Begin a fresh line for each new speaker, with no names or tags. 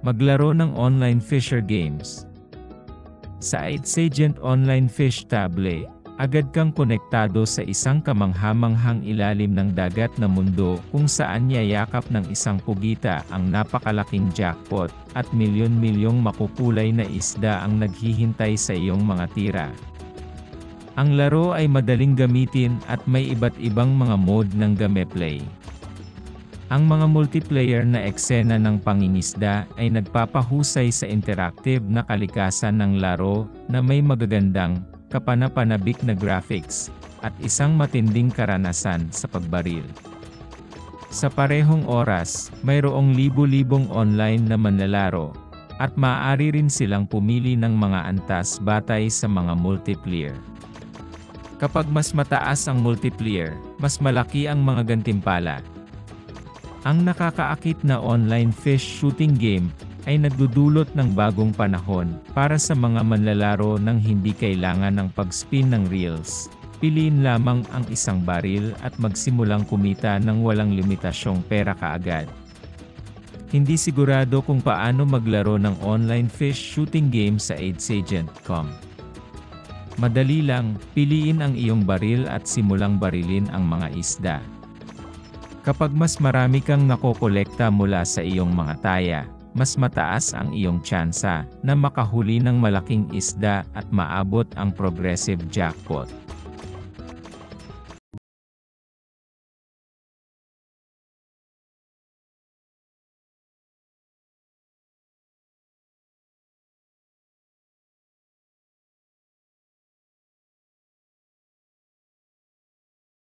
Maglaro ng online fisher games. Sa Aidsagent Online Fish Table, agad kang konektado sa isang kamangha-manghang ilalim ng dagat na mundo kung saan yayakap ng isang pugita ang napakalaking jackpot at milyon-milyong makukulay na isda ang naghihintay sa iyong mga tira. Ang laro ay madaling gamitin at may iba't ibang mga mode ng gameplay. Ang mga multiplayer na eksena ng pangingisda ay nagpapahusay sa interactive na kalikasan ng laro na may magagandang, kapanapanabik na graphics, at isang matinding karanasan sa pagbaril. Sa parehong oras, mayroong libu-libong online na manlalaro, at maaari rin silang pumili ng mga antas batay sa mga multiplayer. Kapag mas mataas ang multiplayer, mas malaki ang mga gantimpala. Ang nakakaakit na online fish shooting game ay nagdudulot ng bagong panahon para sa mga manlalaro nang hindi kailangan ng pag-spin ng reels. Piliin lamang ang isang baril at magsimulang kumita ng walang limitasyong pera kaagad. Hindi sigurado kung paano maglaro ng online fish shooting game sa Aidsagent.com. Madali lang, piliin ang iyong baril at simulang barilin ang mga isda. Kapag mas marami kang nakokolekta mula sa iyong mga taya, mas mataas ang iyong tsansa na makahuli ng malaking isda at maabot ang progressive jackpot.